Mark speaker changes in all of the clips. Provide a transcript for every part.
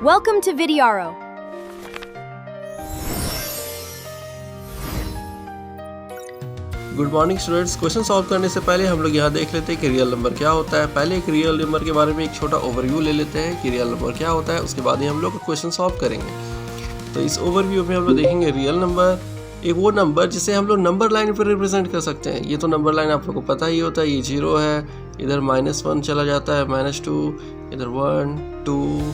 Speaker 1: Welcome to Vidiaro.
Speaker 2: Good morning students. Question solve करने से पहले हम लोग यहाँ देख लेते हैं कि रियल नंबर क्या होता है। पहले एक रियल नंबर के बारे में एक छोटा ओवरव्यू ले लेते हैं कि रियल नंबर क्या होता है, उसके बाद ही हम लोग क्वेश्चन सॉल्व करेंगे। तो इस ओवरव्यू में हम लोग देखेंगे रियल नंबर एक वो नंबर जिसे हम लोग नंबर लाइन पर रिप्रेजेंट कर सकते हैं। ये तो नंबर लाइन आप लोग को पता ही होता है, ये 0 है, इधर -1 चला जाता है, -2, इधर 1 2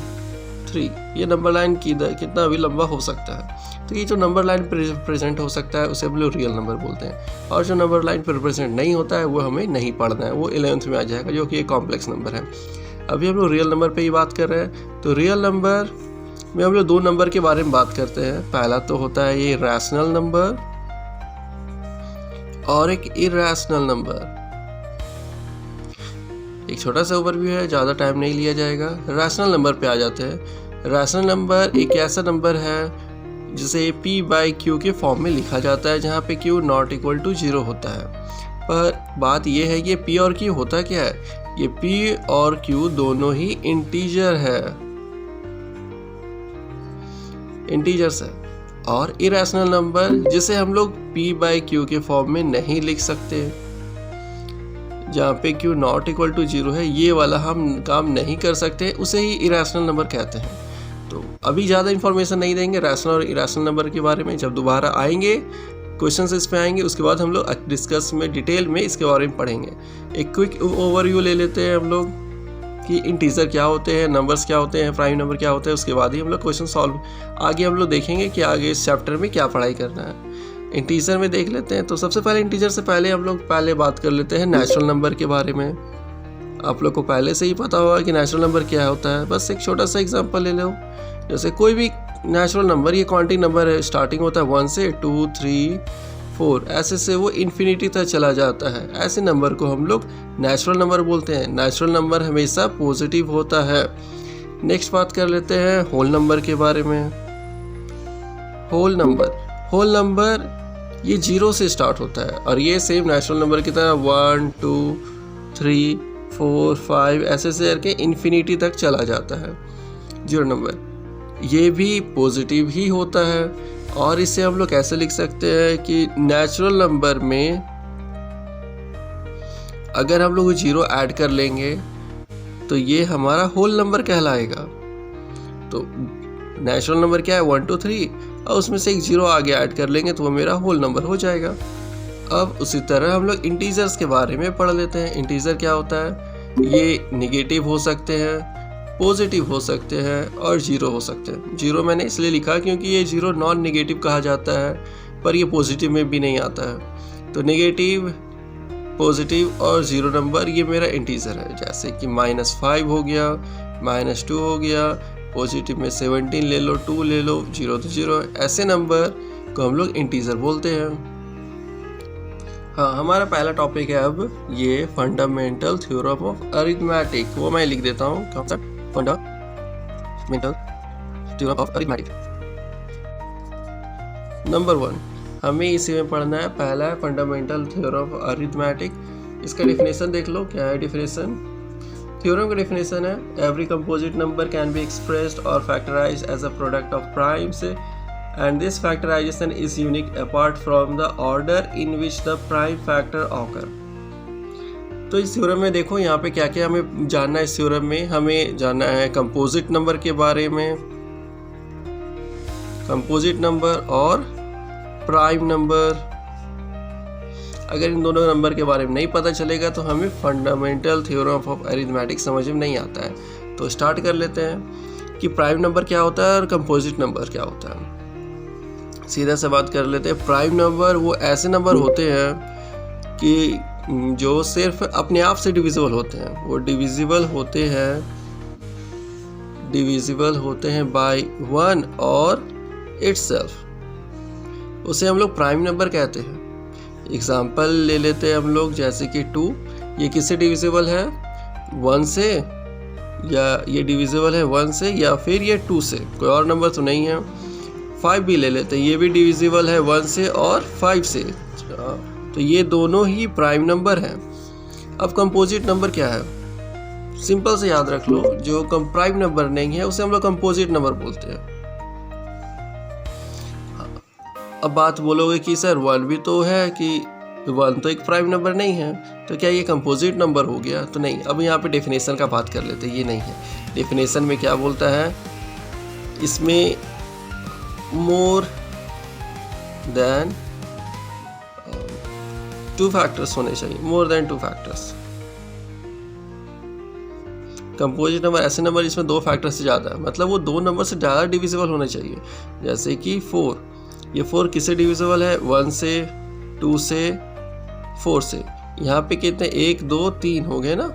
Speaker 2: 3। ये नंबर लाइन कितना भी लंबा हो सकता है। तो ये जो नंबर लाइन पर रिप्रेजेंट हो सकता है उसे हम लोग रियल नंबर बोलते हैं, और जो नंबर लाइन पर रिप्रेजेंट नहीं होता है वो हमें नहीं पढ़ना है, वो 11th में आ जाएगा, जो कि एक कॉम्प्लेक्स नंबर है। अभी हम लोग रियल नंबर पे ही बात कर रहे हैं। तो रियल नंबर में हम लोग 2 नंबर के बारे में बात करते हैं। पहला तो होता है ये रैशनल नंबर और एक इरैशनल नंबर। एक छोटा सा ओवरव्यू है, ज़्यादा टाइम नहीं लिया जाएगा। रैशनल नंबर पे आ जाते हैं। रैशनल नंबर एक ऐसा नंबर है जिसे p/q के फॉर्म में लिखा जाता है, जहाँ पे q ≠ 0 होता है। पर बात यह है कि p और q होता क्या है, ये p और q दोनों ही इंटीजर है, इंटीजर्स है। और इरैशनल नंबर जिसे हम लोग p/q के फॉर्म में नहीं लिख सकते, जहाँ पे q ≠ 0 है, ये वाला हम काम नहीं कर सकते, उसे ही इरैशनल नंबर कहते हैं। तो अभी ज़्यादा इन्फॉर्मेशन नहीं देंगे रैशनल और इरैशनल नंबर के बारे में। जब दोबारा आएंगे क्वेश्चंस इस पे आएंगे, उसके बाद हम लोग डिस्कस में डिटेल में इसके बारे में पढ़ेंगे। एक क्विक ओवरव्यू ले लेते हैं हम लोग कि इंटीजर क्या होते हैं, नंबर्स क्या होते हैं, प्राइम नंबर क्या होते हैं, उसके बाद ही हम लोग क्वेश्चन सॉल्व आगे हम लोग देखेंगे कि आगे इस चैप्टर में क्या पढ़ाई करना है। इंटीजर में देख लेते हैं। तो सबसे पहले इंटीजर से पहले हम लोग बात कर लेते हैं नेचुरल नंबर के बारे में। आप लोग को पहले से ही पता होगा कि नेचुरल नंबर क्या होता है। बस एक छोटा सा एग्जांपल ले लो। जैसे कोई भी नेचुरल नंबर, ये क्वांटिटी नंबर है, स्टार्टिंग होता है 1 से 2 3 4, ऐसे से वो इन्फिनिटी तक चला जाता है। ऐसे नंबर को हम लोग नेचुरल नंबर बोलते हैं। नेचुरल नंबर हमेशा पॉजिटिव होता है। नेक्स्ट बात कर लेते हैं होल नंबर के बारे में। होल नंबर ये 0 से स्टार्ट होता है, और ये सेम नेचुरल नंबर की तरह 1 2 3 4 5 ऐसे से करके इन्फिनिटी तक चला जाता है। 0 नंबर ये भी पॉजिटिव ही होता है, और इसे हम लोग कैसे लिख सकते हैं कि नेचुरल नंबर में अगर हम लोग 0 ऐड कर लेंगे तो ये हमारा होल नंबर कहलाएगा। तो नेचुरल नंबर क्या है 1 2 3, और उसमें से एक 0 आगे ऐड कर लेंगे तो वो मेरा होल नंबर हो जाएगा। अब उसी तरह हम लोग इंटीजर्स के बारे में पढ़ लेते हैं। इंटीजर क्या होता है, ये निगेटिव हो सकते हैं, पॉजिटिव हो सकते हैं, और 0 हो सकते हैं। 0 मैंने इसलिए लिखा क्योंकि ये 0 नॉन नेगेटिव कहा जाता है, पर ये पॉजिटिव में भी नहीं आता है। तो नेगेटिव, पॉजिटिव और 0 नंबर ये मेरा इंटीजर है। जैसे कि -5 हो गया, -2 हो गया, पॉजिटिव में 17 ले लो, 2 ले लो, 0 तो 0। ऐसे नंबर को हम लोग इंटीजर बोलते हैं। हाँ, हमारा पहला टॉपिक है अब ये फंडामेंटल थ्योरम ऑफ अरिथमेटिक। वो मैं लिख देता हूँ, concept fundamental theorem of arithmetic. Number 1 हमें इसी में पढ़ना है। पहला है फंडामेंटल थ्योरम ऑफ अरिथमेटिक। इसका डेफिनेशन देख लो, क्या है डेफिनेशन। थ्योरम का डेफिनेशन है every composite number can be expressed और factorized as a product of primes, and this factorization is unique apart from the order in which the prime factor occur। तो इस theorem में देखो यहाँ पे क्या क्या हमें जानना है। इस थ्योरम में हमें जानना है कंपोजिट नंबर के बारे में, कंपोजिट नंबर और प्राइम नंबर। अगर इन दोनों नंबर के बारे में नहीं पता चलेगा तो हमें फंडामेंटल थ्योरम ऑफ अरिथमेटिक समझ में नहीं आता है। तो स्टार्ट कर लेते हैं कि प्राइम नंबर क्या होता है और कंपोजिट नंबर क्या होता है। सीधा से बात कर लेते हैं। प्राइम नंबर वो ऐसे नंबर होते हैं कि जो सिर्फ अपने आप से डिविजिबल होते हैं। वो डिविजिबल होते हैं बाय 1 और इटसेल्फ। उसे हम लोग प्राइम नंबर कहते हैं। एग्जाम्पल ले लेते हैं हम लोग, जैसे कि 2, ये किससे डिविजिबल है 1 से, या ये डिविजिबल है 1 से या फिर ये 2 से, कोई और नंबर तो नहीं है। 5 भी ले लेते हैं, ये भी डिविजिबल है 1 से और 5 से। तो ये दोनों ही प्राइम नंबर हैं। अब कंपोजिट नंबर क्या है, सिंपल से याद रख लो, जो प्राइम नंबर नहीं है उसे हम लोग कंपोजिट नंबर बोलते हैं। अब बात बोलोगे कि सर 1 भी तो है, कि 1 तो एक प्राइम नंबर नहीं है, तो क्या ये कंपोजिट नंबर हो गया? तो नहीं। अब यहाँ पे डेफिनेशन का बात कर लेते हैं, ये नहीं है। डेफिनेशन में क्या बोलता है, इसमें मोर देन 2 फैक्टर्स होने चाहिए, more than 2 factors. Composite number ऐसे नंबर जिसमें 2 फैक्टर से ज़्यादा है, मतलब वो 2 नंबर से ज़्यादा डिविजिबल होने चाहिए। जैसे कि 4, ये 4 किससे डिविजिबल है? 1 से, 2 से, 4 से। यहाँ पे कितने? 1 2 3 हो गए ना।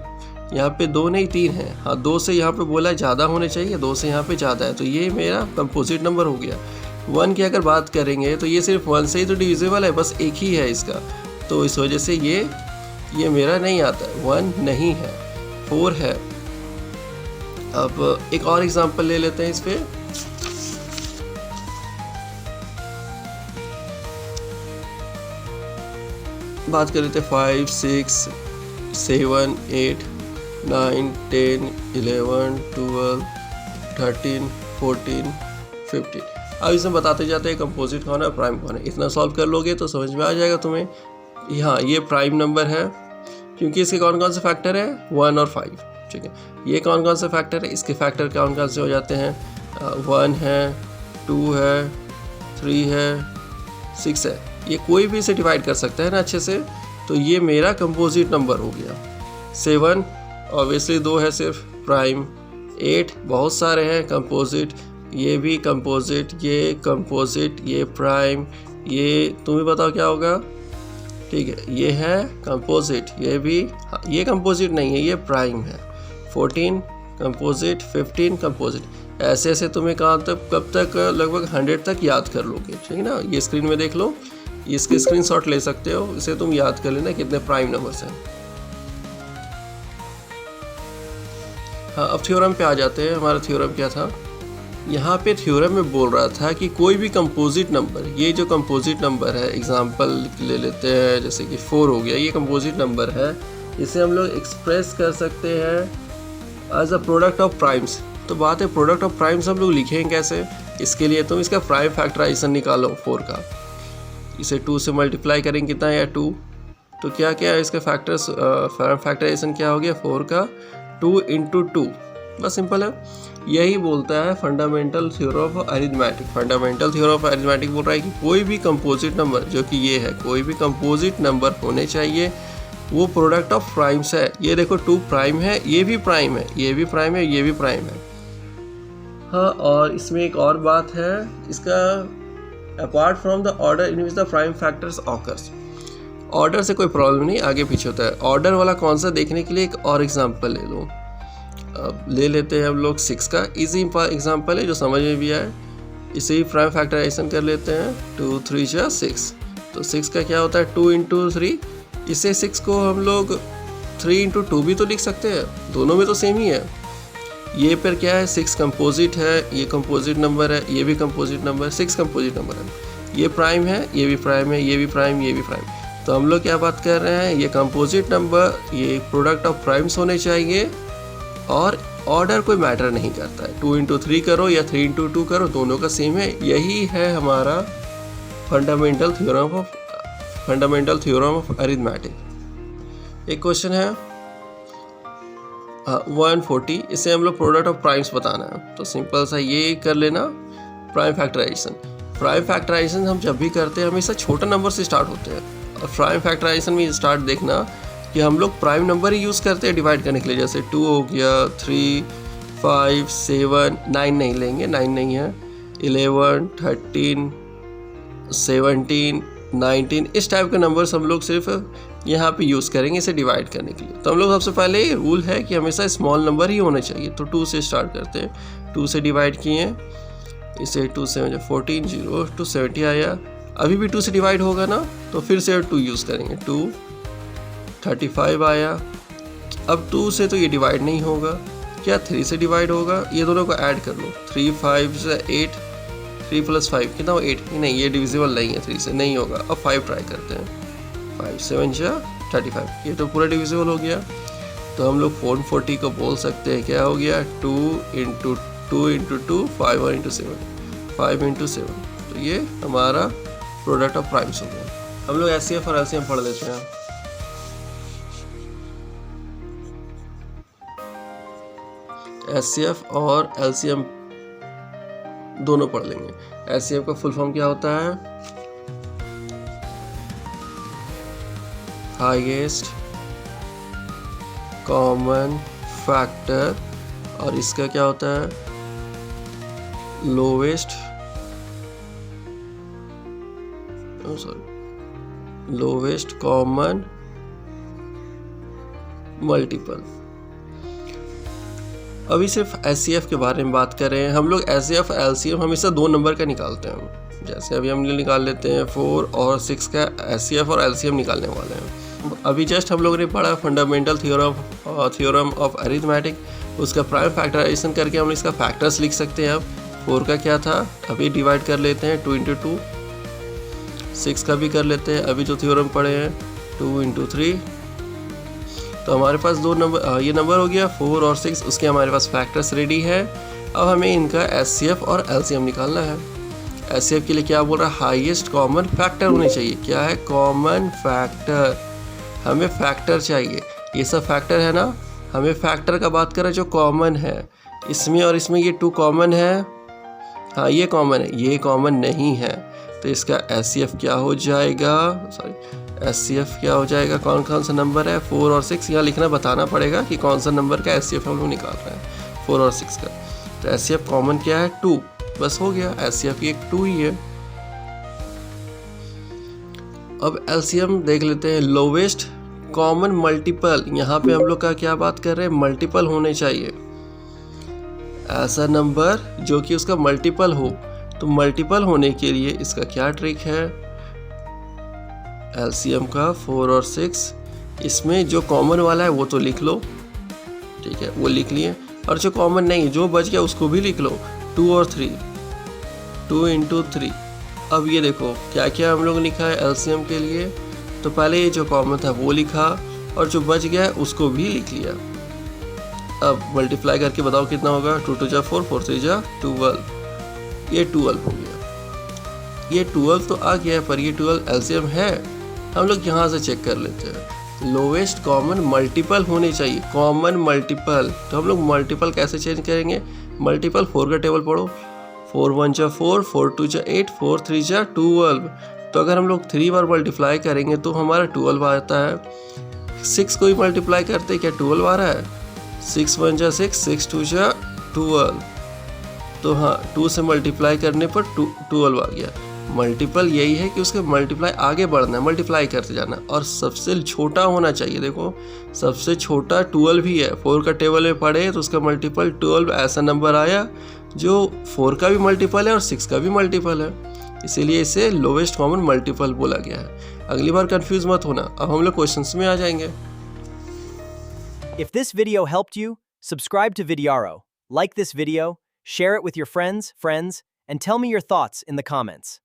Speaker 2: यहाँ पे 2 नहीं 3 है। हाँ, 2 से यहाँ पे बोला ज़्यादा होने चाहिए, 2 से यहाँ पे ज़्यादा है, तो ये मेरा कंपोजिट नंबर हो गया। 1 की अगर बात करेंगे तो ये सिर्फ 1 से ही तो डिविजिबल है, बस एक ही है इसका, तो इस वजह से ये मेरा नहीं आता है, 1 नहीं है, 4 है। अब एक और एग्जांपल ले लेते हैं इस पे। बात कर लेते हैं 5 6 7 8 9 10 11 12 13 14 15। अब इसमें बताते जाते हैं कंपोजिट कौन है, प्राइम कौन है। इतना सॉल्व कर लोगे तो समझ में आ जाएगा तुम्हें। हाँ, ये प्राइम नंबर है क्योंकि इसके कौन कौन से फैक्टर है? 1 और 5। ठीक है। ये कौन कौन से फैक्टर है? इसके फैक्टर कौन कौन से हो जाते हैं? 1 है, 2 है, 3 है, 6 है। ये कोई भी इसे डिवाइड कर सकता है ना अच्छे से, तो ये मेरा कंपोजिट नंबर हो गया। 7 ऑब्वियसली 2 है सिर्फ, प्राइम। 8 बहुत सारे हैं कंपोजिट, ये भी कंपोजिट, ये कंपोजिट, ये प्राइम, ये तुम्हें बताओ क्या होगा? ठीक है, ये है कंपोजिट, ये भी, ये कंपोजिट नहीं है, ये प्राइम है। 14 कंपोजिट, 15 कंपोजिट। ऐसे ऐसे तुम्हें कहाँ तक, कब तक, लगभग 100 तक याद कर लोगे। ठीक है ना। ये स्क्रीन में देख लो, इसके स्क्रीनशॉट ले सकते हो, इसे तुम याद कर लेना कितने प्राइम नंबर्स हैं। हाँ, अब थ्योरम पे आ जाते हैं। हमारा थ्योरम क्या था? यहाँ पे थ्योरम में बोल रहा था कि कोई भी कंपोजिट नंबर, ये जो कंपोजिट नंबर है, एग्जांपल ले लेते हैं, जैसे कि 4 हो गया, ये कंपोजिट नंबर है, इसे हम लोग एक्सप्रेस कर सकते हैं as a product of primes. तो बात है प्रोडक्ट ऑफ प्राइम्स हम लोग लिखेंगे कैसे? इसके लिए तुम इसका प्राइम फैक्टराइजेशन निकालो 4 का। इसे 2 से मल्टीप्लाई करेंगे कितना है? 2। तो क्या क्या है इसका फैक्टर्स, फैक्टराइजेशन क्या हो गया? 4 का 2 × 2। बस सिंपल है। यही बोलता है fundamental theorem of arithmetic. Fundamental theorem of arithmetic बोल रहा है कि कोई भी कंपोजिट नंबर, जो कि ये है, कोई भी कंपोजिट नंबर होने चाहिए, वो प्रोडक्ट ऑफ प्राइम्स है। ये देखो 2 प्राइम है, ये भी प्राइम है, ये भी प्राइम है, ये भी प्राइम है। हाँ, और इसमें एक और बात है, इसका apart from the order in which the prime factors occurs. Order से कोई प्रॉब्लम नहीं, आगे पीछे होता है। ऑर्डर वाला कौन सा देखने के लिए एक और एग्जांपल ले लो। अब ले लेते हैं हम लोग 6 का। इजी एग्जांपल है जो समझ में भी आए, इसे ही प्राइम फैक्टराइजेशन कर लेते हैं। 2 3 6। तो 6 का क्या होता है? 2 × 3। इसे 6 को हम लोग 3 × 2 भी तो लिख सकते हैं, दोनों में तो सेम ही है। ये पर क्या है? 6 कंपोजिट है, ये कंपोजिट नंबर है, ये भी कंपोजिट नंबर, 6 कंपोजिट नंबर है। ये प्राइम है, ये भी प्राइम है, ये भी प्राइम, ये भी प्राइम। तो हम लोग क्या बात कर रहे हैं? ये कंपोजिट नंबर, ये प्रोडक्ट ऑफ प्राइम्स होने चाहिए, और ऑर्डर कोई मैटर नहीं करता है। 2 × 3 करो या 3 × 2 करो, दोनों का सेम है। यही है हमारा फंडामेंटल थ्योरम ऑफ अरिथमेटिक। एक क्वेश्चन है 140, इसे हम लोग प्रोडक्ट ऑफ प्राइम्स बताना है, तो सिंपल सा ये कर लेना, प्राइम फैक्टराइजेशन। प्राइम फैक्टराइजेशन हम जब भी करते हैं हमेशा छोटा नंबर से स्टार्ट होते हैं, और प्राइम फैक्टराइजेशन में स्टार्ट देखना कि हम लोग प्राइम नंबर ही यूज़ करते हैं डिवाइड करने के लिए। जैसे 2 हो गया, 3 5 7 9 नहीं लेंगे, 9 नहीं है, 11 13 17 19, इस टाइप के नंबर्स हम लोग सिर्फ यहाँ पे यूज़ करेंगे इसे डिवाइड करने के लिए। तो हम लोग सबसे पहले रूल है कि हमेशा स्मॉल नंबर ही होना चाहिए, तो 2 से स्टार्ट करते हैं। 2 से डिवाइड किए, इसे 2 से 14 0 2 70 आया। अभी भी 2 से डिवाइड होगा ना, तो फिर से 2 यूज़ करेंगे, 2 35 आया। अब 2 से तो ये डिवाइड नहीं होगा, क्या 3 से डिवाइड होगा? ये दोनों को ऐड कर लो, 3 5 8, 3 + 5 कितना हो? 8। नहीं, ये डिविजिबल नहीं है, 3 से नहीं होगा। अब 5 ट्राई करते हैं, 5 7 35, ये तो पूरा डिविजिबल हो गया। तो हम लोग 440 को बोल सकते हैं क्या हो गया 2 इंटू 2 इंटू 2 5 और इंटू 7 5 इंटू 7। तो ये हमारा प्रोडक्ट ऑफ प्राइम्स हो गया। हम लोग एचसीएफ और एलसीएम पढ़ लेते हैं। एचसीएफ और एलसीएम दोनों पढ़ लेंगे। एचसीएफ का फुल फॉर्म क्या होता है? Highest common factor. और इसका क्या होता है? Lowest common multiple. अभी सिर्फ एचसीएफ के बारे में बात करें। हम लोग एचसीएफ एलसीएम हमेशा 2 नंबर का निकालते हैं। जैसे अभी हम निकाल लेते हैं 4 और 6 का एचसीएफ और एलसीएम निकालने वाले हैं। अभी जस्ट हम लोगों ने पढ़ा फंडामेंटल थ्योरम ऑफ अरिथमेटिक, उसका प्राइम फैक्टराइजेशन करके हम इसका फैक्टर्स लिख सकते हैं। अब 4 का क्या था, अभी डिवाइड कर लेते हैं 2 इंटू 2। 6 का भी कर लेते हैं, अभी जो थ्योरम पढ़े हैं 2 इंटू 3। तो हमारे पास 2 नंबर, ये नंबर हो गया 4 और 6, उसके हमारे पास फैक्टर्स रेडी है। अब हमें इनका एचसीएफ और एलसीएम निकालना है। एचसीएफ के लिए क्या बोल रहा है? हाईएस्ट कॉमन फैक्टर होने चाहिए। क्या है? Common factor. हमें फैक्टर चाहिए, ये सब फैक्टर है ना, हमें फैक्टर का बात करें जो कॉमन है। इसमें और इसमें ये 2 कॉमन है, हाँ ये कॉमन है, ये कॉमन नहीं है। तो इसका एचसीएफ क्या हो जाएगा? एचसीएफ क्या हो जाएगा? कौन कौन सा नंबर है? 4 और 6। यहाँ लिखना बताना पड़ेगा कि कौन सा नंबर का एचसीएफ हम लोग निकाल रहे हैं, 4 और 6 का। तो एचसीएफ कॉमन क्या है? 2। बस हो गया, एचसीएफ एक 2 ही है। अब एलसीएम देख लेते हैं। Lowest common multiple. यहाँ पे हम लोग का क्या बात कर रहे हैं? मल्टीपल होने चाहिए, ऐसा नंबर जो कि उसका मल्टीपल हो। तो मल्टीपल होने के लिए इसका क्या ट्रिक है? एलसीएम का 4 और 6, इसमें जो कॉमन वाला है वो तो लिख लो, ठीक है, वो लिख लिए। और जो कॉमन नहीं, जो बच गया उसको भी लिख लो। 2 और 3, 2 इंटू 3। अब ये देखो क्या क्या हम लोग लिखा है एलसीएम के लिए। तो पहले ये जो कॉमन था वो लिखा, और जो बच गया उसको भी लिख लिया। अब मल्टीप्लाई करके बताओ कितना होगा? 2 2 जा 4, 4 3 जा 12। ये 12 हो गया। ये 12 तो आ गया है, पर ये 12 एलसीएम है? हम लोग यहाँ से चेक कर लेते हैं। लोवेस्ट कॉमन मल्टीपल होने चाहिए, कॉमन मल्टीपल। तो हम लोग मल्टीपल कैसे चेंज करेंगे? मल्टीपल 4 का टेबल पढ़ो। 4 1 जा 4, 4 2 जा 8, 4 3 जा 12। तो अगर हम लोग 3 बार मल्टीप्लाई करेंगे तो हमारा 12 आता है। 6 को ही मल्टीप्लाई करते क्या 12 आ रहा है? 6 1 जा 6, 6 2 जा 12। तो हाँ, 2 से मल्टीप्लाई करने पर 12 आ गया। मल्टीपल यही है कि उसके मल्टीप्लाई आगे बढ़ना है, मल्टीप्लाई करते जाना, और सबसे छोटा होना चाहिए। देखो सबसे छोटा 12 ही है। 4 का टेबल में पढ़े तो उसका मल्टीपल 12 ऐसा नंबर आया जो 4 का भी मल्टीपल है और 6 का भी मल्टीपल है, इसीलिए इसे लोवेस्ट कॉमन मल्टीपल बोला गया है। अगली बार कंफ्यूज मत होना। अब हम लोग क्वेश्चंस में आ जाएंगे।
Speaker 1: If this video helped you, subscribe to Vidyaro, like this video, share it with your friends, and tell me your thoughts in the comments.